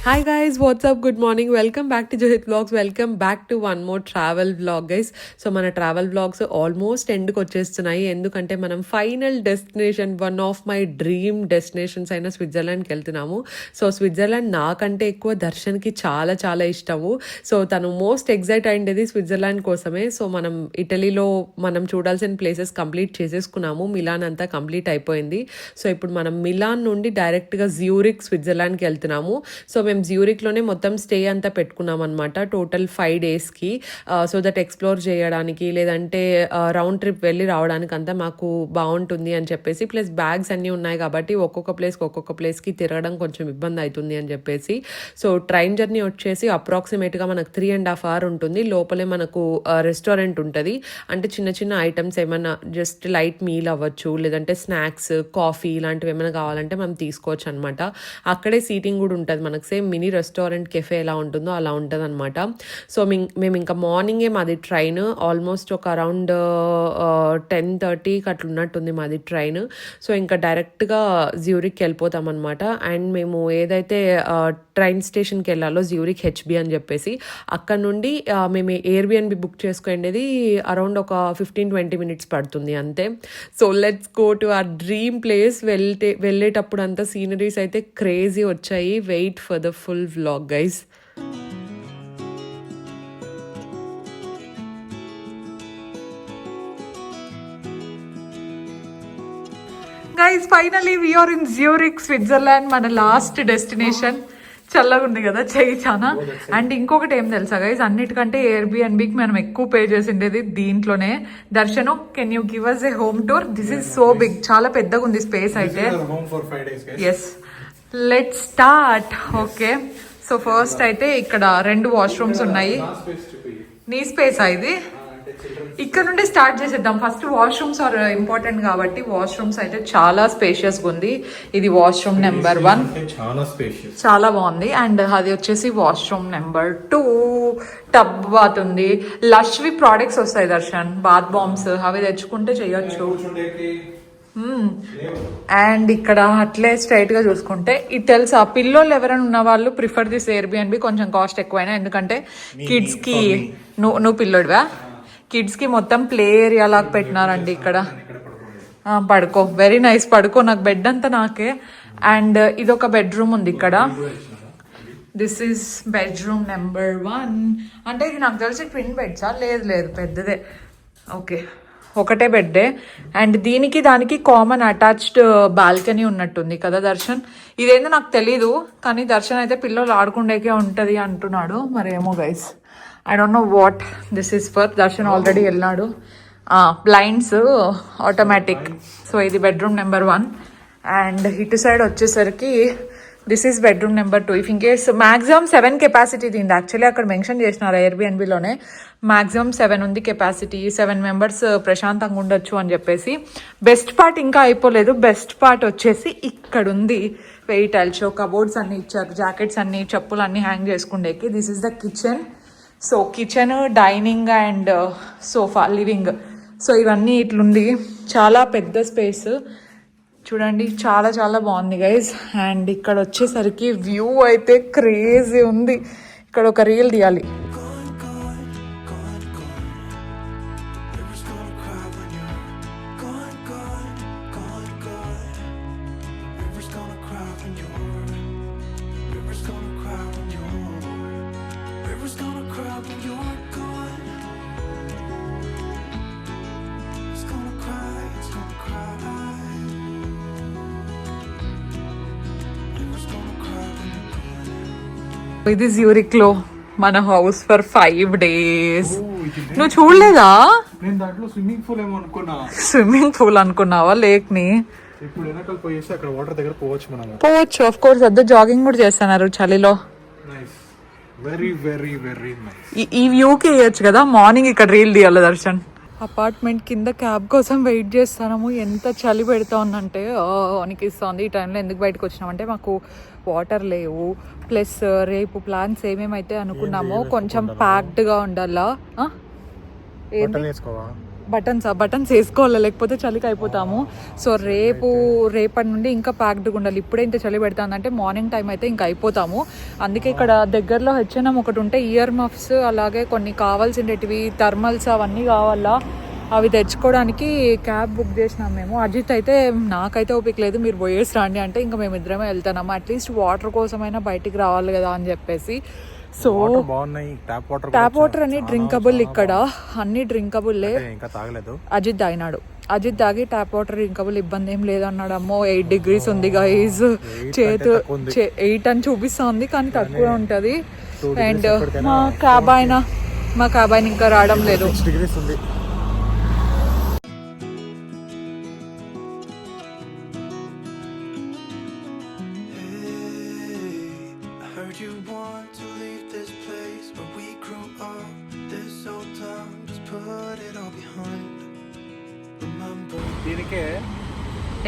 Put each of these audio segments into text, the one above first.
Hi guys, what's up? Good morning. Welcome back to Johit Vlogs. Welcome back to one more travel vlog guys. So మన travel vlogs almost ఎండ్కి వచ్చేస్తున్నాయి. ఎందుకంటే మనం final destination, one of my dream destinations అయిన స్విట్జర్లాండ్కి వెళ్తున్నాము. So Switzerland నాకంటే ఎక్కువ దర్శన్కి చాలా చాలా ఇష్టము. సో తను మోస్ట్ ఎగ్జైట్ అయిండేది స్విట్జర్లాండ్ కోసమే. సో మనం ఇటలీలో మనం చూడాల్సిన ప్లేసెస్ కంప్లీట్ చేసేసుకున్నాము. మిలాన్ అంతా కంప్లీట్ అయిపోయింది. సో ఇప్పుడు మనం మిలాన్ నుండి డైరెక్ట్గా జ్యూరిక్ స్విట్జర్లాండ్కి వెళ్తున్నాము. సో మేము జ్యూరిక్లోనే మొత్తం స్టే అంతా పెట్టుకున్నాం అనమాట, టోటల్ 5 daysకి. సో దట్ ఎక్స్ప్లోర్ చేయడానికి లేదంటే రౌండ్ ట్రిప్ వెళ్ళి రావడానికి అంతా మాకు బాగుంటుంది అని చెప్పేసి, ప్లస్ బ్యాగ్స్ అన్నీ ఉన్నాయి కాబట్టి ఒక్కొక్క ప్లేస్కి తిరగడం కొంచెం ఇబ్బంది అవుతుంది అని చెప్పేసి. సో ట్రైన్ జర్నీ వచ్చేసి అప్రాక్సిమేట్గా మనకు 3.5 hours ఉంటుంది. లోపలే మనకు రెస్టారెంట్ ఉంటుంది. అంటే చిన్న చిన్న ఐటమ్స్ ఏమైనా జస్ట్ లైట్ మీల్ అవ్వచ్చు, లేదంటే స్నాక్స్, కాఫీ ఇలాంటివి ఏమైనా కావాలంటే మనం తీసుకోవచ్చు అనమాట. అక్కడే సీటింగ్ కూడా ఉంటుంది మనకు, సేమ్ మినీ రెస్టారెంట్ కెఫే ఎలా ఉంటుందో అలా ఉంటుంది అనమాట. సో మేము ఇంకా మార్నింగే మాది ట్రైన్, ఆల్మోస్ట్ ఒక అరౌండ్ 10:30కి అట్లా ఉన్నట్టుంది మాది ట్రైన్. సో ఇంకా డైరెక్ట్గా జ్యూరిక్కి వెళ్ళిపోతాం అనమాట. అండ్ మేము ఏదైతే ట్రైన్ స్టేషన్కి వెళ్ళాలో జ్యూరిక్ హెచ్బి అని చెప్పేసి, అక్కడ నుండి మేము ఎయిర్బిఎన్బి బుక్ చేసుకునేది అరౌండ్ ఒక 15-20 minutes పడుతుంది అంతే. So let's go to our dream place. వెళ్ళేటప్పుడు అంతా సీనరీస్ అయితే క్రేజీ వచ్చాయి. Wait for the full vlog guys. Guys finally we are in Zurich Switzerland, మన లాస్ట్ డెస్టినేషన్. చల్లగా ఉంది కదా చెయ్యి చాలా. అండ్ ఇంకొకటి ఏం తెలుసా గైస్, అన్నిటికంటే ఎయిర్బిఎన్బికి మనం ఎక్కువ పే చేసిండేది దీంట్లోనే. Darshan, can you give us a home tour? This is so big, చాలా పెద్దగా ఉంది స్పేస్ అయితే. Yes, let's start. Okay, so first అయితే ఇక్కడ 2 washrooms ఉన్నాయి. నీ స్పేస్ ఇది. ఇక్కడ నుండి స్టార్ట్ చేసేద్దాం. ఫస్ట్ వాష్రూమ్స్ ఆర్ ఇంపార్టెంట్ కాబట్టి వాష్రూమ్స్ అయితే చాలా స్పేషియస్గా ఉంది. ఇది వాష్రూమ్ నెంబర్ 1, చాలా బాగుంది. అండ్ అది వచ్చేసి వాష్రూమ్ నెంబర్ 2, టబ్ బాత్ ఉంది. లష్వి ప్రోడక్ట్స్ వస్తాయి దర్శన్, బాత్ బాంబ్స్ అవి తెచ్చుకుంటే చెయ్యొచ్చు. అండ్ ఇక్కడ అట్లే స్ట్రైట్ గా చూసుకుంటే ఇది తెలుసా, పిల్లోళ్ళు ఎవరైనా ఉన్న వాళ్ళు ప్రిఫర్ దిస్ ఎయిర్బిఎన్బి. కొంచెం కాస్ట్ ఎక్కువైనా, ఎందుకంటే కిడ్స్ కి, నువ్వు పిల్లోడివా, కిడ్స్ కి మొత్తం ప్లే ఏరియా లాగా పెట్టినారండి ఇక్కడ. పడుకో, వెరీ నైస్, పడుకో. నాకు బెడ్ అంతా నాకే. అండ్ ఇది ఒక బెడ్రూమ్ ఉంది ఇక్కడ. This is bedroom number 1. అంటే ఇది నాకు తెలిసి ట్విన్ బెడ్సా? లేదు, పెద్దదే. ఓకే, ఒకటే బెడ్డే. అండ్ దీనికి దానికి కామన్ అటాచ్డ్ బాల్కనీ ఉన్నట్టుంది కదా దర్శన్. ఇదేందో నాకు తెలీదు, కానీ దర్శన్ అయితే పిల్లలు ఆడుకుండేకే ఉంటుంది అంటున్నాడు. మరేమో guys, I don't know what this is for. Darshan already వెళ్ళినాడు. Blinds automatic. సో ఇది బెడ్రూమ్ నెంబర్ 1. అండ్ ఇటు సైడ్ వచ్చేసరికి this is bedroom number 2. If in case maximum 7 capacity దీంది. యాక్చువల్లీ అక్కడ మెన్షన్ చేసినారు ఎయిర్బిఎన్బిలోనే, మ్యాక్సిమం 7 ఉంది కెపాసిటీ, 7 members ప్రశాంతంగా ఉండొచ్చు అని చెప్పేసి. బెస్ట్ పార్ట్ ఇంకా అయిపోలేదు. బెస్ట్ పార్ట్ వచ్చేసి ఇక్కడ ఉంది. వెయిట్ షో కబోర్డ్స్ అన్ని ఇచ్చారు, జాకెట్స్ అన్ని, చెప్పులు అన్ని హ్యాంగ్ చేసుకుండేకి. This is the kitchen. So kitchen, dining and sofa, living. So ఇవన్నీ ఇట్లుంది. చాలా పెద్ద స్పేస్ చూడండి, చాలా చాలా బాగుంది గైజ్. అండ్ ఇక్కడ వచ్చేసరికి వ్యూ అయితే క్రేజీ ఉంది. ఇక్కడ ఒక రీల్ తీయాలి. ఇది జ్యూరిక్ లో మన హౌస్ ఫర్ 5 days. నువ్వు చూడలేదా? నేను దాంట్లో స్విమ్మింగ్ పూల్ ఏమో అనుకున్నా. స్విమ్మింగ్ పూల్ అనుకున్నావా? లేక్ ని ఇప్పుడు వెనకాల పోయేసి అక్కడ వాటర్ దగ్గర పోవచ్చు. Of course. అద్దె జాగింగ్ కూడా చేస్తున్నారు చలిలో. Very very very nice. ఈ వ్యూకి వేయచ్చు కదా. మార్నింగ్ ఇక్కడ రీల్ తీయాలి దర్శన్. అపార్ట్మెంట్ కింద క్యాబ్ కోసం వెయిట్ చేస్తున్నాము. ఎంత చలి పెడతా ఉందంటే అనిపిస్తుంది. ఈ టైంలో ఎందుకు బయటకు వచ్చినామంటే మాకు వాటర్ లేవు, ప్లస్ రేపు ప్లాన్స్ ఏమేమైతే అనుకున్నామో కొంచెం ప్యాక్డ్గా ఉండాలా. బటన్స్ వేసుకోవాలి, లేకపోతే చలికి అయిపోతాము. సో రేపటి నుండి ఇంకా ప్యాక్డ్గా ఉండాలి. ఇప్పుడే ఇంత చలి పెడతానంటే మార్నింగ్ టైం అయితే ఇంకా అయిపోతాము. అందుకే ఇక్కడ దగ్గరలో హెచ్ఎన్ఎం ఒకటి ఉంటే ఇయర్ మఫ్స్ అలాగే కొన్ని కావాల్సినవి థర్మల్స్ అవన్నీ కావాలా, అవి తెచ్చుకోవడానికి క్యాబ్ బుక్ చేసినాం మేము. అజిత్ అయితే నాకైతే ఓపిక లేదు, మీరు పోయేసి రండి అంటే ఇంకా మేము ఇద్దరమే వెళ్తున్నాము. అట్లీస్ట్ వాటర్ కోసమైనా బయటికి రావాలి కదా అని చెప్పేసి. సో ట్యాప్ వాటర్ అని డ్రింకబుల్, ఇక్కడ అన్ని డ్రింకబుల్లే. అజిత్ తాగి ట్యాప్ వాటర్ డ్రింకబుల్, ఇబ్బంది ఏం లేదన్నాడు. అమ్మో 8 degrees ఉంది గైజ్, 8 అని చూపిస్తుంది కానీ తక్కువే ఉంటుంది. అండ్ మా క్యాబ్ ఆయన ఇంకా రావడం లేదు.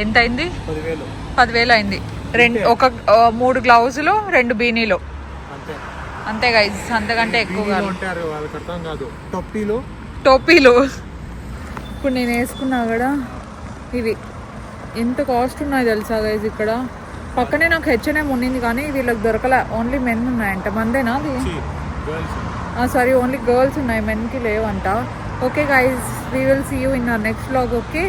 ఎంత అయింది? 10,000 అయింది. 3 గ్లౌజులు 2 బీనీలు అంతే గైజ్, అంతకంటే ఎక్కువ టోపీలు. ఇప్పుడు నేను వేసుకున్నా కూడా ఇవి ఎంత కాస్ట్ ఉన్నాయి తెలుసా గైజ్. ఇక్కడ పక్కనే నాకు హెచ్ఎన్ఎం ఉండింది కానీ వీళ్ళకి దొరకలే, ఓన్లీ మెన్ ఉన్నాయంట. మందేనా అది? సారీ, ఓన్లీ గర్ల్స్ ఉన్నాయి, మెన్కి లేవంట. Okay guys, we will see you in our next vlog. Okay,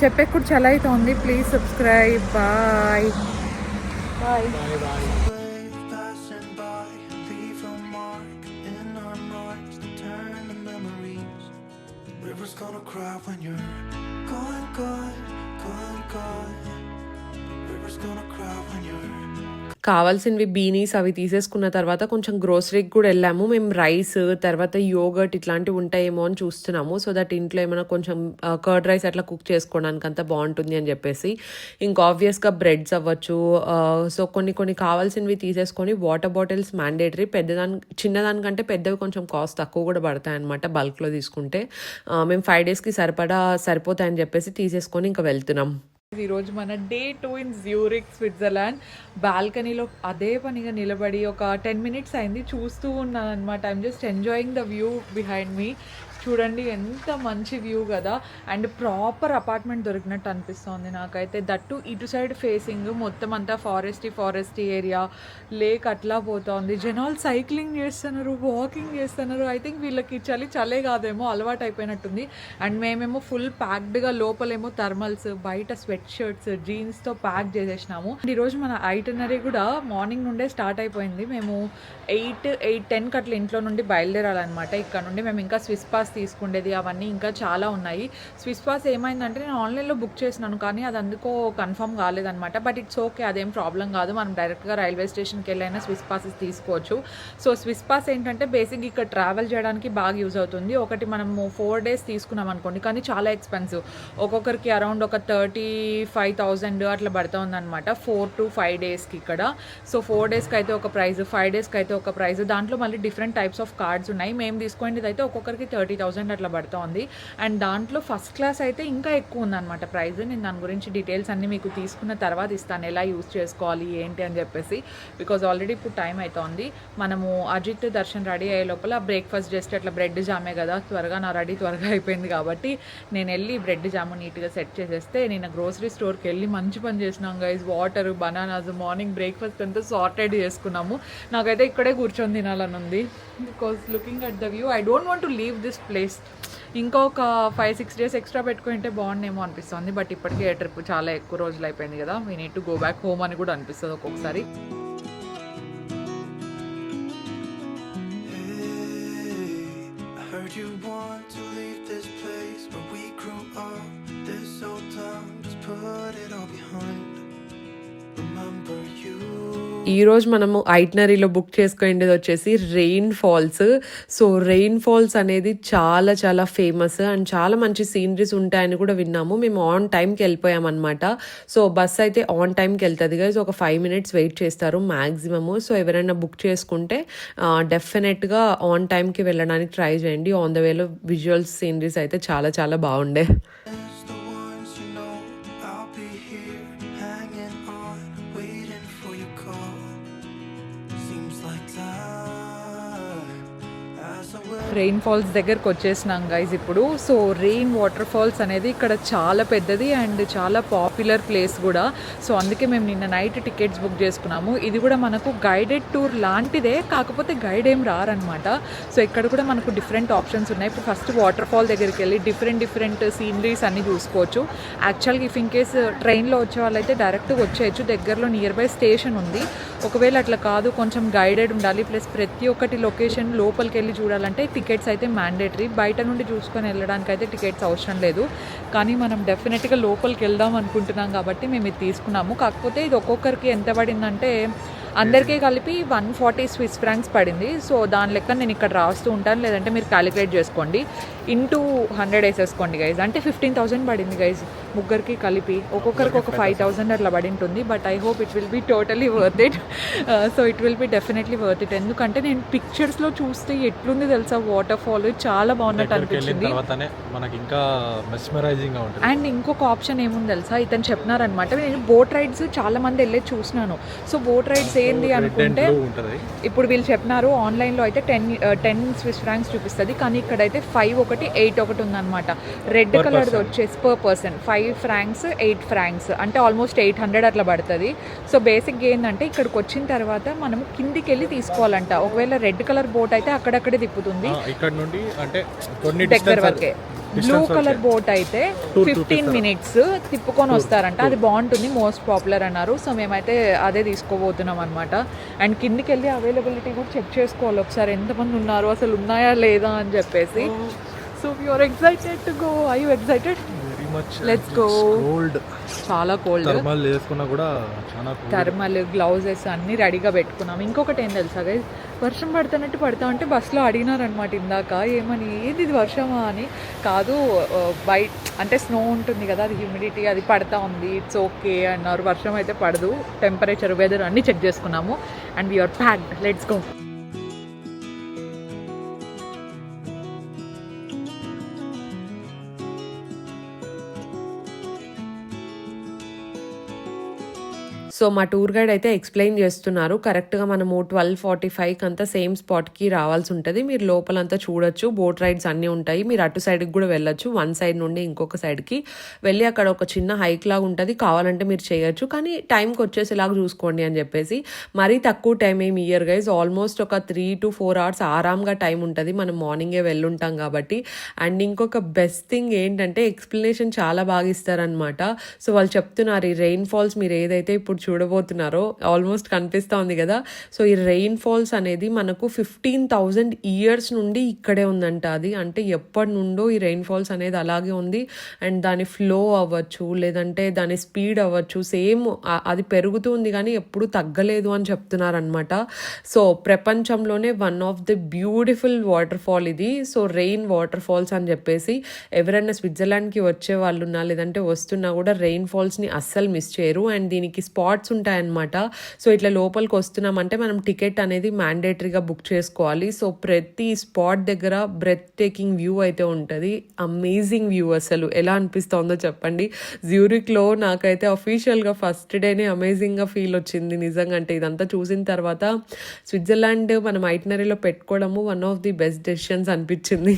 చెప్పే కూడా చాలా అవుతుంది. Please subscribe. Bye bye. కావాల్సినవి బీనీస్ అవి తీసేసుకున్న తర్వాత కొంచెం గ్రోసరీకి కూడా వెళ్ళాము. మేము రైస్ తర్వాత యోగర్ట్ ఇట్లాంటివి ఉంటాయేమో అని చూస్తున్నాము. సో దట్ ఇంట్లో ఏమైనా కొంచెం కర్డ్ రైస్ అట్లా కుక్ చేసుకోవడానికి అంతా బాగుంటుంది అని చెప్పేసి. ఇంకా ఆబ్వియస్గా బ్రెడ్స్ అవ్వచ్చు. సో కొన్ని కావాల్సినవి తీసేసుకొని వాటర్ బాటిల్స్ మ్యాండేటరీ. చిన్నదానికంటే పెద్దవి కొంచెం కాస్ట్ తక్కువ కూడా పడతాయి అనమాట బల్క్లో తీసుకుంటే. మేము 5 daysకి సరిపోతాయని చెప్పేసి తీసేసుకొని ఇంకా వెళ్తున్నాం. ఈరోజు మన Day 2 ఇన్ జ్యూరిక్, స్విట్జర్లాండ్. బాల్కనీలో అదే పనిగా నిలబడి ఒక 10 minutes అయింది, చూస్తూ ఉన్నాను అనమాట. I'm just enjoying the view behind me. చూడండి ఎంత మంచి వ్యూ కదా. అండ్ ప్రాపర్ అపార్ట్మెంట్ దొరికినట్టు అనిపిస్తుంది నాకైతే. దట్టు ఇటు సైడ్ ఫేసింగ్ మొత్తం అంతా ఫారెస్ట్ ఏరియా, లేక్ అట్లా పోతుంది. జనాలు సైక్లింగ్ చేస్తున్నారు, వాకింగ్ చేస్తున్నారు. ఐ థింక్ వీళ్ళకి చలే కాదేమో, అలవాటు అయిపోయినట్టుంది. అండ్ మేమేమో ఫుల్ ప్యాక్డ్గా, లోపలేమో థర్మల్స్, బయట స్వెట్ షర్ట్స్, జీన్స్తో ప్యాక్ చేసేసినాము. ఈరోజు మన ఐటనరీ కూడా మార్నింగ్ నుండే స్టార్ట్ అయిపోయింది. మేము 8-10 అట్లా ఇంట్లో నుండి బయలుదేరాలన్నమాట. ఇక్కడ నుండి మేము ఇంకా స్విస్ పాస్ తీసుకుండేది అవన్నీ ఇంకా చాలా ఉన్నాయి. స్విస్ పాస్ ఏమైందంటే నేను ఆన్లైన్లో బుక్ చేసినాను కానీ అది అందుకో కన్ఫర్మ్ కాలేదన్నమాట. బట్ ఇట్స్ ఓకే, అదేం ప్రాబ్లం కాదు. మనం డైరెక్ట్గా రైల్వే స్టేషన్కి వెళ్ళైనా స్విస్ పాసెస్ తీసుకోవచ్చు. సో స్విస్ పాస్ ఏంటంటే బేసిక్ ఇక్కడ ట్రావెల్ చేయడానికి బాగా యూజ్ అవుతుంది. ఒకటి మనము 4 days తీసుకున్నాం అనుకోండి, కానీ చాలా ఎక్స్పెన్సివ్. ఒక్కొక్కరికి అరౌండ్ ఒక 35,000 అట్లా పడుతుంది అనమాట 4 to 5 daysకి ఇక్కడ. సో 4 daysకి అయితే ఒక ప్రైజ్, 5 daysకి అయితే ఒక ప్రైజ్. దాంట్లో మళ్ళీ డిఫరెంట్ టైప్స్ ఆఫ్ కార్డ్స్ ఉన్నాయి. మేము తీసుకునేది అయితే ఒక్కొక్కరికి 30,000 అట్లా పడుతుంది. అండ్ దాంట్లో ఫస్ట్ క్లాస్ అయితే ఇంకా ఎక్కువ ఉందన్నమాట ప్రైస్. నేను దాని గురించి డీటెయిల్స్ అన్నీ మీకు తీసుకున్న తర్వాత ఇస్తాను, ఎలా యూజ్ చేసుకోవాలి ఏంటి అని చెప్పేసి. బికాజ్ ఆల్రెడీ ఇప్పుడు టైం అవుతుంది. మనము అజిత్ దర్శన్ రెడీ అయ్యే లోపల బ్రేక్ఫాస్ట్ జస్ట్ అట్లా బ్రెడ్ జామే కదా, త్వరగా అయిపోయింది కాబట్టి నేను వెళ్ళి బ్రెడ్ జాము నీట్గా సెట్ చేసేస్తే, నేను గ్రోసరీ స్టోర్కి వెళ్ళి మంచి పని చేసినాం guys. Water, bananas, morning breakfast అంతా సార్టెడ్ చేసుకున్నాము. నాకైతే ఇక్కడే కూర్చొని తినాలని ఉంది. Because looking at the view I don't want to leave this place. ఇంకొక 5-6 days ఎక్స్ట్రా పెట్టుకుంటే బాగుండేమో అనిపిస్తుంది. బట్ ఇప్పటికే ట్రిప్ చాలా ఎక్కువ రోజులు అయిపోయింది కదా, we need to go back home అని కూడా అనిపిస్తుంది ఒక్కొక్కసారి. ఈరోజు మనము ఐటనరీలో బుక్ చేసుకునేది వచ్చేసి rain falls. So rain falls అనేది చాలా చాలా ఫేమస్ అండ్ చాలా మంచి సీనరీస్ ఉంటాయని కూడా విన్నాము. మేము ఆన్ టైంకి వెళ్ళిపోయామన్నమాట. సో బస్ అయితే ఆన్ టైంకి వెళ్తుంది గైస్, ఒక 5 minutes వెయిట్ చేస్తారు మ్యాక్సిమము. సో ఎవరైనా బుక్ చేసుకుంటే డెఫినెట్గా ఆన్ టైంకి వెళ్ళడానికి ట్రై చేయండి. ఆన్ ద వేలో విజువల్స్, సీనరీస్ అయితే చాలా చాలా బాగుండే. రెయిన్ ఫాల్స్ దగ్గరకు వచ్చేసినాం గైజ్ ఇప్పుడు. సో రెయిన్ వాటర్ ఫాల్స్ అనేది ఇక్కడ చాలా పెద్దది అండ్ చాలా పాపులర్ ప్లేస్ కూడా. సో అందుకే మేము నిన్న నైట్ టికెట్స్ బుక్ చేసుకున్నాము. ఇది కూడా మనకు గైడెడ్ టూర్ లాంటిదే, కాకపోతే గైడ్ ఏం రారనమాట. సో ఇక్కడ కూడా మనకు డిఫరెంట్ ఆప్షన్స్ ఉన్నాయి. ఇప్పుడు ఫస్ట్ వాటర్ ఫాల్ దగ్గరికి వెళ్ళి డిఫరెంట్ సీనరీస్ అన్నీ చూసుకోవచ్చు. యాక్చువల్గా ఇఫ్ ఇన్ కేస్ ట్రైన్లో వచ్చే వాళ్ళైతే డైరెక్ట్గా వచ్చేయచ్చు, దగ్గరలో నియర్ బై స్టేషన్ ఉంది. ఒకవేళ అట్లా కాదు, కొంచెం గైడెడ్ ఉండాలి, ప్లస్ ప్రతి ఒక్కటి లొకేషన్ లోపలికి వెళ్ళి చూడాలంటే టికెట్స్ అయితే మ్యాండేటరీ. బయట నుండి చూసుకొని వెళ్ళడానికి అయితే టికెట్స్ అవసరం లేదు. కానీ మనం డెఫినెట్గా లోపలికి వెళ్దాం అనుకుంటున్నాం కాబట్టి మేము ఇది తీసుకున్నాము. కాకపోతే ఇది ఒక్కొక్కరికి ఎంత పడిందంటే అందరికీ కలిపి 140 స్విస్ ఫ్రాంక్స్ పడింది. సో దాని లెక్క నేను ఇక్కడ రాస్తూ ఉంటాను, లేదంటే మీరు క్యాలిక్యులేట్ చేసుకోండి. ఇంటూ 100 వేసేసుకోండి గైజ్, అంటే 15,000 పడింది గైజ్ ముగ్గురికి కలిపి. ఒక్కొక్కరికి ఒక 5,000 అట్లా పడి ఉంటుంది. But I hope it will be totally worth it. So it will be definitely worth it. ఎందుకంటే నేను పిక్చర్స్లో చూస్తే ఎట్లుంది తెలుసా వాటర్ ఫాల్, చాలా బాగున్నట్టు అనిపించింది. అండ్ ఇంకొక ఆప్షన్ ఏముంది తెలుసా, ఇతను చెప్పినారనమాట. నేను బోట్ రైడ్స్ చాలా మంది వెళ్ళి చూసినాను. సో బోట్ రైడ్స్ ఏంది అనుకుంటే, ఇప్పుడు వీళ్ళు చెప్పినారు ఆన్లైన్లో అయితే 10 స్విస్ ఫ్రాంక్స్ చూపిస్తుంది, కానీ ఇక్కడైతే 5 ఒకటి 8 ఒకటి ఉందన్నమాట. రెడ్ కలర్ వచ్చేసి పర్ పర్సన్ 5 ఫ్రాంక్స్ 8 ఫ్రాంక్స్ అంటే ఆల్మోస్ట్ 800 అట్లా పడుతుంది. సో బేసిక్గా ఏంటంటే ఇక్కడికి వచ్చిన తర్వాత మనం కిందికి వెళ్ళి తీసుకోవాలంట. ఒకవేళ రెడ్ కలర్ బోట్ అయితే అక్కడక్కడే తిప్పుతుంది ఇక్కడ నుండి, అంటే దగ్గర వరకే. బ్లూ కలర్ బోట్ అయితే 15 మినిట్స్ తిప్పుకొని వస్తారంట. అది బాగుంటుంది, మోస్ట్ పాపులర్ అన్నారు. సో మేమైతే అదే తీసుకోబోతున్నాం అనమాట. అండ్ కిందికి వెళ్ళి అవైలబిలిటీ కూడా చెక్ చేసుకోవాలి ఒకసారి, ఎంతమంది ఉన్నారు, అసలు ఉన్నాయా లేదా అని చెప్పేసి. So you're excited to go. Are you excited? Let's go. చాలా కోల్డ్, థర్మల్ గ్లౌజెస్ అన్నీ రెడీగా పెట్టుకున్నాం. ఇంకొకటి ఏం తెలుసా గైస్, వర్షం పడుతున్నట్టు పడతా ఉంటే బస్సులో అడిగినారనమాట ఇందాక, ఏమని ఏది ఇది వర్షమా అని. కాదు బయట అంటే స్నో ఉంటుంది కదా, అది హ్యూమిడిటీ అది పడతా ఉంది, ఇట్స్ ఓకే అన్నారు. వర్షం అయితే పడదు, టెంపరేచర్ వెదర్ అన్నీ చెక్ చేసుకున్నాము. And we are packed, let's go. So మా టూర్ గైడ్ అయితే ఎక్స్ప్లెయిన్ చేస్తున్నారు. కరెక్ట్గా మనము 12:45 అంతా సేమ్ స్పాట్కి రావాల్సి ఉంటుంది. మీరు లోపలంతా చూడొచ్చు, బోట్ రైడ్స్ అన్నీ ఉంటాయి. మీరు అటు సైడ్కి కూడా వెళ్ళొచ్చు, వన్ సైడ్ నుండి ఇంకొక సైడ్కి వెళ్ళి అక్కడ ఒక చిన్న హైక్ లాగా ఉంటుంది, కావాలంటే మీరు చేయొచ్చు, కానీ టైంకి వచ్చేసేలాగా చూసుకోండి అని చెప్పేసి. మరీ తక్కువ టైం ఏమి ఇయర్ గైజ్, ఆల్మోస్ట్ ఒక 3 to 4 hours ఆరాంగా టైం ఉంటుంది, మనం మార్నింగే వెళ్ళుంటాం కాబట్టి. అండ్ ఇంకొక బెస్ట్ థింగ్ ఏంటంటే ఎక్స్ప్లెనేషన్ చాలా బాగా ఇస్తారనమాట. సో వాళ్ళు చెప్తున్నారు ఈ రెయిన్ ఫాల్స్ మీరు ఏదైతే ఇప్పుడు చూడబోతున్నారో ఆల్మోస్ట్ కనిపిస్తూ ఉంది కదా. సో ఈ రెయిన్ ఫాల్స్ అనేది మనకు 15,000 years నుండి ఇక్కడే ఉందంట. అది అంటే ఎప్పటి నుండో ఈ రెయిన్ ఫాల్స్ అనేది అలాగే ఉంది. అండ్ దాని ఫ్లో అవ్వచ్చు, లేదంటే దాని స్పీడ్ అవ్వచ్చు, సేమ్ అది పెరుగుతుంది కానీ ఎప్పుడు తగ్గలేదు అని చెప్తున్నారనమాట. సో ప్రపంచంలోనే one of the beautiful water fall ఇది. సో రెయిన్ వాటర్ ఫాల్స్ అని చెప్పేసి ఎవరైనా స్విట్జర్లాండ్కి వచ్చే వాళ్ళు ఉన్నా లేదంటే వస్తున్నా కూడా రెయిన్ ఫాల్స్ని అస్సలు మిస్ చేయరు. అండ్ దీనికి స్పాట్స్ ఉంటాయన్నమాట. సో ఇట్లా లోపలికి వస్తున్నామంటే మనం టికెట్ అనేది మ్యాండేటరీగా బుక్ చేసుకోవాలి. సో ప్రతి స్పాట్ దగ్గర బ్రెత్ టేకింగ్ వ్యూ అయితే ఉంటుంది, అమేజింగ్ వ్యూ. అసలు ఎలా అనిపిస్తుందో చెప్పండి. జ్యూరిక్లో నాకైతే అఫీషియల్గా ఫస్ట్ డేనే అమేజింగ్గా ఫీల్ వచ్చింది నిజంగా. అంటే ఇదంతా చూసిన తర్వాత స్విట్జర్లాండ్ మనం ఐటినరీలో పెట్టుకోవడము one of the best decisions అనిపించింది.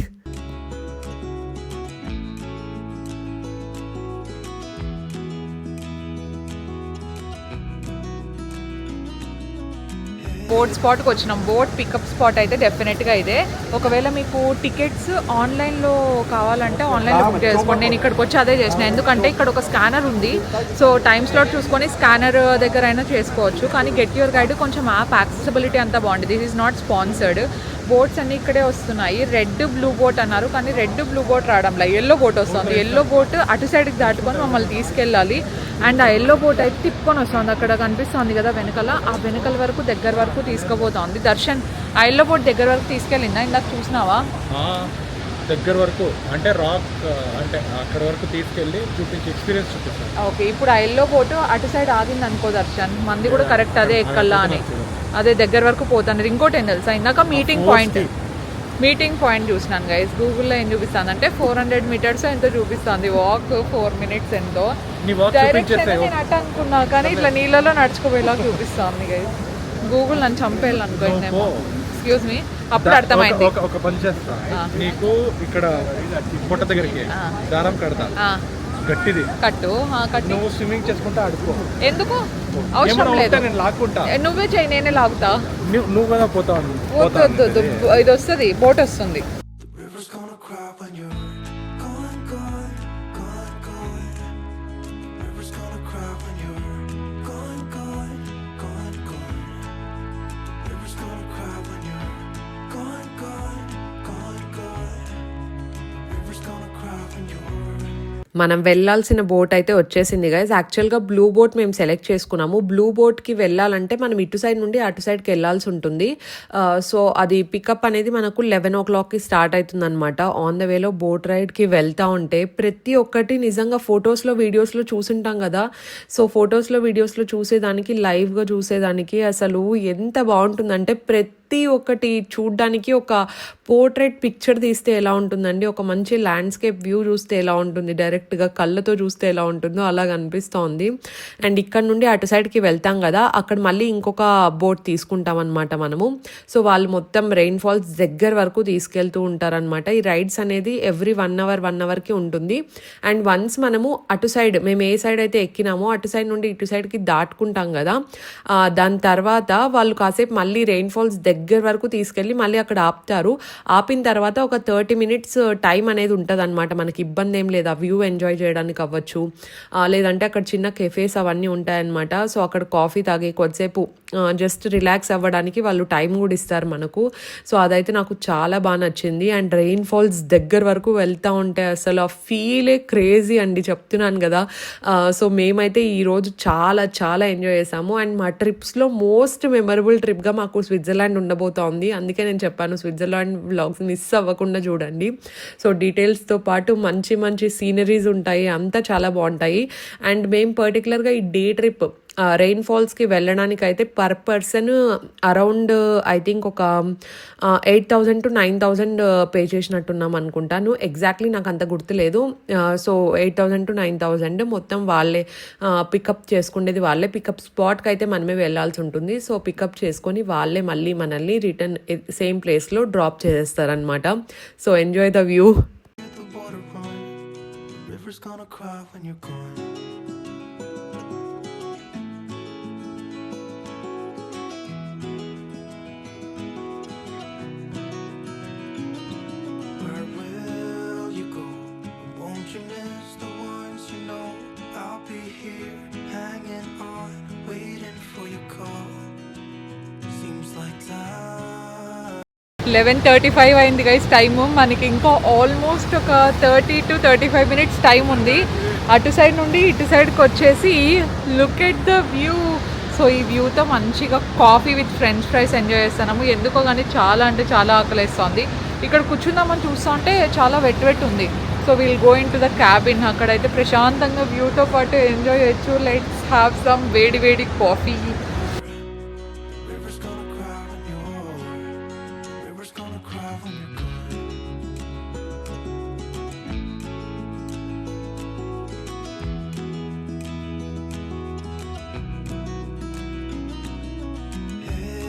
బోట్ స్పాట్కి వచ్చినాం. బోట్ పికప్ స్పాట్ అయితే డెఫినెట్గా ఇదే. ఒకవేళ మీకు టికెట్స్ ఆన్లైన్లో కావాలంటే ఆన్లైన్లో బుక్ చేసుకోండి. నేను ఇక్కడికి వచ్చి అదే చేసిన, ఎందుకంటే ఇక్కడ ఒక స్కానర్ ఉంది. సో టైం స్లాట్ చూసుకొని స్కానర్ దగ్గర అయినా చేసుకోవచ్చు. కానీ గెట్ యువర్ గైడ్ కొంచెం యాప్ యాక్సెసిబిలిటీ అంతా బాగుంది. This is not sponsored. Boats అన్నీ ఇక్కడే వస్తున్నాయి. రెడ్ బ్లూ బోట్ అన్నారు, కానీ రెడ్ బ్లూ బోట్ రావడంలా, ఎల్లో బోట్ వస్తుంది. ఎల్లో బోట్ అటు సైడ్కి దాటుకొని మమ్మల్ని తీసుకెళ్ళాలి. అండ్ ఆ ఎల్లో బోట్ అయితే తిప్పుకొని వస్తుంది, అక్కడ కనిపిస్తుంది కదా వెనకాల, ఆ వెనకాల వరకు దగ్గర వరకు తీసుకుపోతుంది. దర్శన్ ఆ ఎల్లో బోట్ దగ్గర వరకు తీసుకెళ్ళిందా? ఇందాక చూసినావా? దగ్గర వరకు అంటే రాక్ అంటే అక్కడ వరకు తీసుకెళ్ళి చూపించి ఎక్స్పీరియన్స్ చూపిస్తాను. ఓకే, ఇప్పుడు ఆ ఎల్లో బోట్ అటు సైడ్ ఆగింది అనుకో దర్శన్, మంది కూడా కరెక్ట్ అదే ఎక్కల్లా అని, అదే దగ్గర వరకు పోతాను. ఇంకోటి ఏం తెలుసా, ఇందాక మీటింగ్ పాయింట్ చూసినాను గైస్. గూగుల్లో ఏం చూపిస్తుంది అంటే 400 meters ఎంతో చూపిస్తుంది. వాక్ 4 minutes ఎంతో. డైరెక్షన్ నేను అట్ట అనుకున్నా, కానీ ఇట్లా నీళ్ళలో నడుచుకోపోయేలా చూపిస్తుంది గైస్. గూగుల్ నన్ను చంపేయాలి అనుకోయిందేమో. ఎక్స్క్యూజ్ మీ అప్పుడు అర్థమైంది. ఒక పని చేస్తా, నీకు ఇక్కడ పొట్ట దగ్గరికి దారం కడతా, గట్టిది కట్టు కట్టు. నువ్వు స్విమ్మింగ్ చేసుకుంటా ఆడుకో. ఎందుకు అవసరం లేదు, నేను లాక్కుంటా. నువ్వే చెయ్యి, నేనే లాగుతా. నువ్వు కదా పోతావు. వద్దు, ఇది వస్తుంది, బోట్ వస్తుంది. River's gonna cry when you're gone, gone, gone, gone. River's gonna cry when you're gone, gone, gone, gone. River's gonna cry when you're gone, gone, gone, gone. River's gonna cry when you're మనం వెళ్ళాల్సిన boat అయితే వచ్చేసింది guys. యాక్చువల్గా blue boat మేము select చేసుకున్నాము. Blue బోట్కి వెళ్ళాలంటే మనం ఇటు సైడ్ నుండి అటు సైడ్కి వెళ్ళాల్సి ఉంటుంది. సో అది పికప్ అనేది మనకు 11 o'clockకి స్టార్ట్ అవుతుంది అనమాట. ఆన్ ద వేలో బోట్ రైడ్కి వెళ్తూ ఉంటే ప్రతి ఒక్కటి నిజంగా ఫొటోస్లో వీడియోస్లో చూసుంటాం కదా. సో ఫొటోస్లో వీడియోస్లో చూసేదానికి లైవ్గా చూసేదానికి అసలు ఎంత బాగుంటుందంటే ప్రతి ఒక్కటి చూడ్డానికి ఒక పోర్ట్రేట్ పిక్చర్ తీస్తే ఎలా ఉంటుందండి, ఒక మంచి ల్యాండ్స్కేప్ వ్యూ చూస్తే ఎలా ఉంటుంది, డైరెక్ట్గా కళ్ళతో చూస్తే ఎలా ఉంటుందో అలాగ అనిపిస్తోంది. అండ్ ఇక్కడ నుండి అటు సైడ్కి వెళ్తాం కదా, అక్కడ మళ్ళీ ఇంకొక బోట్ తీసుకుంటాం అనమాట మనము. సో వాళ్ళు మొత్తం రెయిన్ ఫాల్స్ దగ్గర వరకు తీసుకెళ్తూ ఉంటారనమాట. ఈ రైడ్స్ అనేది ఎవ్రీ 1 hourకి ఉంటుంది. అండ్ వన్స్ మనము అటు సైడ్, మేము ఏ సైడ్ అయితే ఎక్కినామో అటు సైడ్ నుండి ఇటు సైడ్కి దాటుకుంటాం కదా, దాని తర్వాత వాళ్ళు కాసేపు మళ్ళీ రెయిన్ ఫాల్స్ దగ్గర వరకు తీసుకెళ్ళి మళ్ళీ అక్కడ ఆపుతారు. ఆపిన తర్వాత ఒక 30 minutes టైం అనేది ఉంటుంది అనమాట. మనకి ఇబ్బంది ఏం లేదు, ఆ వ్యూ ఎంజాయ్ చేయడానికి అవ్వచ్చు, లేదంటే అక్కడ చిన్న కెఫేస్ అవన్నీ ఉంటాయన్నమాట. సో అక్కడ కాఫీ తాగి కొద్దిసేపు జస్ట్ రిలాక్స్ అవ్వడానికి వాళ్ళు టైం కూడా ఇస్తారు మనకు. సో అదైతే నాకు చాలా బాగా నచ్చింది. అండ్ రెయిన్ ఫాల్స్ దగ్గర వరకు వెళ్తూ ఉంటే అసలు ఆ ఫీలే క్రేజీ అండి, చెప్తున్నాను కదా. సో మేమైతే ఈరోజు చాలా చాలా ఎంజాయ్ చేసాము. అండ్ మా ట్రిప్స్లో మోస్ట్ మెమరబుల్ ట్రిప్గా మాకు స్విట్జర్లాండ్ ఉండబోతోంది. అందుకే నేను చెప్పాను స్విట్జర్లాండ్ వ్లాగ్స్ మిస్ అవ్వకుండా చూడండి. సో డీటెయిల్స్తో పాటు మంచి మంచి సీనరీస్ ఉంటాయి, అంతా చాలా బాగుంటాయి. అండ్ మేము పర్టికులర్గా ఈ డే ట్రిప్ రెయిన్ ఫాల్స్కి వెళ్ళడానికి అయితే per person around I think ఒక 8,000 to 9,000 పే చేసినట్టున్నాం అనుకుంటాను. ఎగ్జాక్ట్లీ నాకు అంత గుర్తులేదు. సో 8,000 to 9,000 మొత్తం వాళ్ళే పికప్ చేసుకునేది వాళ్ళే. పికప్ స్పాట్కి అయితే మనమే వెళ్ళాల్సి ఉంటుంది. సో పికప్ చేసుకొని వాళ్ళే మళ్ళీ మనల్ని రిటర్న్ సేమ్ ప్లేస్లో డ్రాప్ చేసేస్తారనమాట. So enjoy the view. let the water run. River's gonna cry when you're gone. Where will you go? Won't you miss the ones you know? I'll be here hanging on, waiting for your call. Seems like time 11:35 అయింది guys time. మనకి ఇంకా almost ఒక 30 to 35 minutes time ఉంది. అటు side నుండి ఇటు సైడ్కి వచ్చేసి look at the view. So ఈ వ్యూతో మంచిగా coffee with French fries enjoy చేస్తున్నాము. ఎందుకో కానీ చాలా అంటే చాలా ఆకలిస్తుంది. ఇక్కడ కూర్చుందామని చూస్తూ ఉంటే చాలా వెట్ ఉంది. So will go in to the cabin. అక్కడైతే ప్రశాంతంగా వ్యూతో పాటు ఎంజాయ్ చేయొచ్చు. లెట్స్ హ్యావ్ సమ్ వేడి వేడి coffee. River's gonna cry when you're River's gonna cry when you're gone. Hey,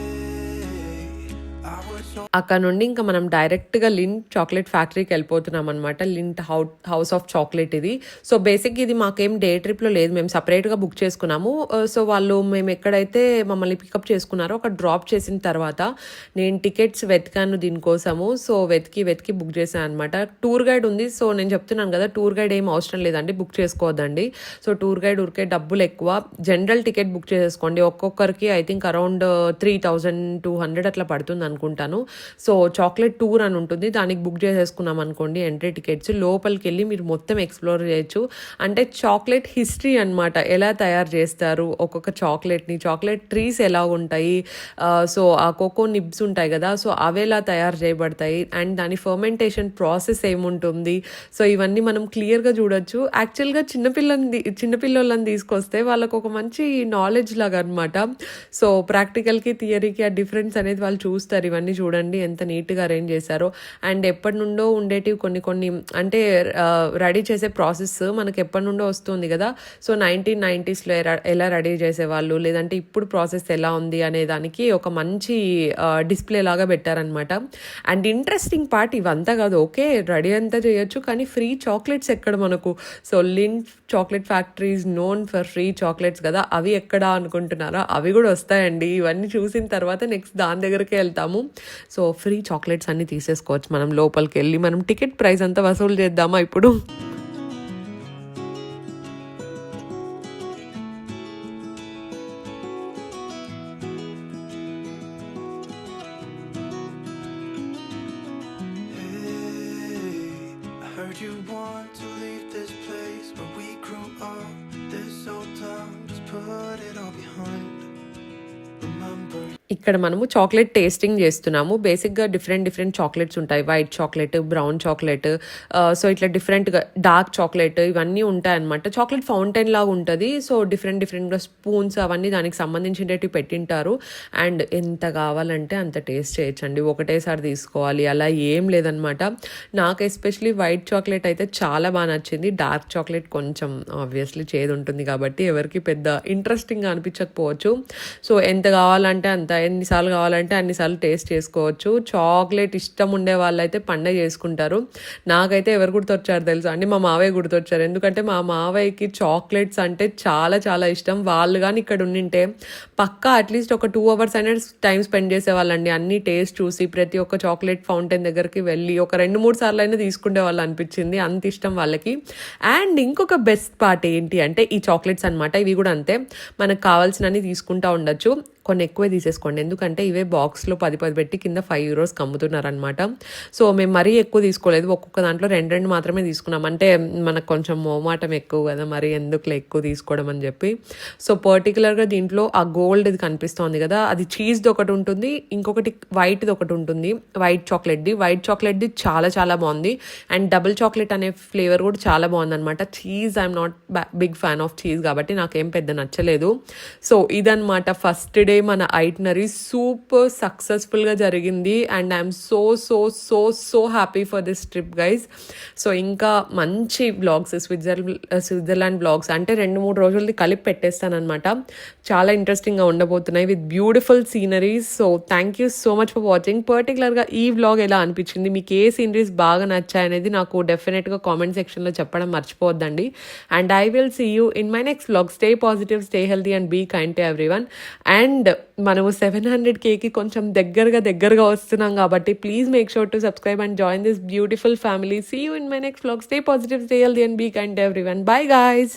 I was so అక్కడ నుండి ఇంకా మనం డైరెక్ట్గా లింట్ చాక్లెట్ ఫ్యాక్టరీకి వెళ్ళిపోతున్నాం అనమాట. లింట్ హౌస్ ఆఫ్ చాక్లెట్ ఇది. సో బేసిక్ ఇది మాకేం డే ట్రిప్లో లేదు, మేము సపరేట్గా బుక్ చేసుకున్నాము. సో వాళ్ళు మేము ఎక్కడైతే మమ్మల్ని పికప్ చేసుకున్నారో అక్కడ డ్రాప్ చేసిన తర్వాత నేను టికెట్స్ వెతికాను దీనికోసము. సో వెతికి బుక్ చేశాను అనమాట. టూర్ గైడ్ ఉంది. సో నేను చెప్తున్నాను కదా, టూర్ గైడ్ ఏం అవసరం లేదండి, బుక్ చేసుకోవద్దండి. సో టూర్ గైడ్ ఉరికే డబ్బులు ఎక్కువ. జనరల్ టికెట్ బుక్ చేసేసుకోండి. ఒక్కొక్కరికి ఐ థింక్ అరౌండ్ 3,200 అట్లా పడుతుంది అనుకుంటాను. సో చాక్లెట్ టూర్ అని ఉంటుంది, దానికి బుక్ చేసేసుకున్నాం అనుకోండి ఎంట్రీ టికెట్స్. లోపలికి వెళ్ళి మీరు మొత్తం ఎక్స్ప్లోర్ చేయొచ్చు. అంటే చాక్లెట్ హిస్టరీ అనమాట, ఎలా తయారు చేస్తారు ఒక్కొక్క చాక్లెట్ని, చాక్లెట్ ట్రీస్ ఎలా ఉంటాయి, సో ఆ కోకో నిబ్స్ ఉంటాయి కదా, సో అవి ఎలా తయారు చేయబడతాయి, అండ్ దాని ఫర్మెంటేషన్ ప్రాసెస్ ఏముంటుంది. సో ఇవన్నీ మనం క్లియర్గా చూడొచ్చు. యాక్చువల్గా చిన్నపిల్లలని తీసుకొస్తే వాళ్ళకు ఒక మంచి నాలెడ్జ్ లాగా అనమాట. సో ప్రాక్టికల్కి థియరీకి ఆ డిఫరెన్స్ అనేది వాళ్ళు చూస్తారు. ఇవన్నీ చూడండి చూడండి ఎంత నీట్గా అరేంజ్ చేశారో. అండ్ ఎప్పటి నుండో ఉండేటివి కొన్ని అంటే రెడీ చేసే ప్రాసెస్ మనకి ఎప్పటి నుండో వస్తుంది కదా. సో 1990sలో ఎలా రెడీ చేసేవాళ్ళు, లేదంటే ఇప్పుడు ప్రాసెస్ ఎలా ఉంది అనే దానికి ఒక మంచి డిస్ప్లే లాగా పెట్టారనమాట. అండ్ ఇంట్రెస్టింగ్ పార్ట్ ఇవంతా కాదు, ఓకే రెడీ అంతా చేయొచ్చు, కానీ ఫ్రీ చాక్లెట్స్ ఎక్కడ మనకు. So lint chocolate factory is known for free chocolates కదా, అవి ఎక్కడ అనుకుంటున్నారా, అవి కూడా వస్తాయండి. ఇవన్నీ చూసిన తర్వాత నెక్స్ట్ దాని దగ్గరికి వెళ్తాము. సో ఫ్రీ చాక్లెట్స్ అన్ని తీసేసుకోవచ్చు మనం లోపలికి వెళ్ళి. మనం టికెట్ ప్రైస్ అంతా వసూలు చేద్దామా ఇప్పుడు? Hey, I heard you want to leave this place where we grew up. This old town, just put it all behind. Remember. ఇక్కడ మనము చాక్లెట్ టేస్టింగ్ చేస్తున్నాము. బేసిక్గా డిఫరెంట్ చాక్లెట్స్ ఉంటాయి. White chocolate, brown chocolate, so ఇట్లా డిఫరెంట్గా dark chocolate ఇవన్నీ ఉంటాయన్నమాట. Chocolate fountain లాగా ఉంటుంది. సో డిఫరెంట్గా స్పూన్స్ అవన్నీ దానికి సంబంధించినవి పెట్టింటారు. అండ్ ఎంత కావాలంటే అంత టేస్ట్ చేయొచ్చండి, ఒకటేసారి తీసుకోవాలి అలా ఏం లేదనమాట. నాకు ఎస్పెషలీ వైట్ చాక్లెట్ అయితే చాలా బాగా నచ్చింది. డార్క్ చాక్లెట్ కొంచెం ఆబ్వియస్లీ చేదు ఉంటుంది కాబట్టి ఎవరికి పెద్ద ఇంట్రెస్టింగ్గా అనిపించకపోవచ్చు. సో ఎంత కావాలంటే అంత, ఎన్నిసార్లు కావాలంటే అన్నిసార్లు టేస్ట్ చేసుకోవచ్చు. చాక్లెట్ ఇష్టం ఉండే వాళ్ళైతే పండగ చేసుకుంటారు. నాకైతే ఎవరు గుర్తొచ్చారు తెలుసా అండి, మా మావయ్య గుర్తొచ్చారు. ఎందుకంటే మా మావయ్యకి చాక్లెట్స్ అంటే చాలా ఇష్టం. వాళ్ళు కానీ ఇక్కడ ఉండింటే పక్కా అట్లీస్ట్ ఒక 2 hours అనేది టైం స్పెండ్ చేసేవాళ్ళండి. అన్ని టేస్ట్ చూసి ప్రతి ఒక్క చాక్లెట్ ఫౌంటైన్ దగ్గరికి వెళ్ళి ఒక 2-3 సార్లు అయినా తీసుకునే వాళ్ళు అనిపించింది, అంత ఇష్టం వాళ్ళకి. అండ్ ఇంకొక బెస్ట్ పార్ట్ ఏంటి అంటే ఈ చాక్లెట్స్ అనమాట. ఇవి కూడా అంతే, మనకు కావాల్సినవి తీసుకుంటా ఉండొచ్చు. కొన్ని ఎక్కువే తీసేసుకోండి, ఎందుకంటే ఇవే బాక్స్లో 10 పెట్టి కింద 5 euros అమ్ముతున్నారనమాట. సో మేము మరీ ఎక్కువ తీసుకోలేదు, ఒక్కొక్క దాంట్లో 2 మాత్రమే తీసుకున్నాం. అంటే మనకు కొంచెం మోమాటం ఎక్కువ కదా, మరి ఎందుకులే ఎక్కువ తీసుకోవడం అని చెప్పి. సో పర్టికులర్గా దీంట్లో ఆ గోల్డ్ ఇది కనిపిస్తోంది కదా, అది చీజ్ది ఒకటి ఉంటుంది, ఇంకొకటి వైట్ది ఒకటి ఉంటుంది. వైట్ చాక్లెట్ది చాలా బాగుంది. అండ్ డబుల్ చాక్లెట్ అనే ఫ్లేవర్ కూడా చాలా బాగుంది అనమాట. Cheese I'm not big fan of cheese కాబట్టి నాకేం పెద్ద నచ్చలేదు. సో ఇదనమాట ఫస్ట్ డే మన ఐటినరీ సూపర్ సక్సెస్ఫుల్గా జరిగింది. And I'm so happy for this trip guys. So ఇంకా మంచి బ్లాగ్స్ స్విట్జర్లాండ్ బ్లాగ్స్ అంటే 2-3 రోజులది కలిపి పెట్టేస్తానమాట. చాలా ఇంట్రెస్టింగ్గా ఉండబోతున్నాయి with beautiful sceneries. So thank you so much for watching. పర్టికులర్గా ఈ వ్లాగ్ ఎలా అనిపించింది, మీకు ఏ సీనరీస్ బాగా నచ్చాయనేది నాకు డెఫినెట్గా కామెంట్ సెక్షన్లో చెప్పడం మర్చిపోవద్దండి. And I will see you in my next vlog. Stay positive, stay healthy and be kind to everyone. And మనము 700Kకి కొంచెం దగ్గరగా వస్తున్నాం కాబట్టి please make sure to subscribe and join this beautiful family. See you in my next vlog. Stay positive, stay healthy and be kind to everyone. Bye guys.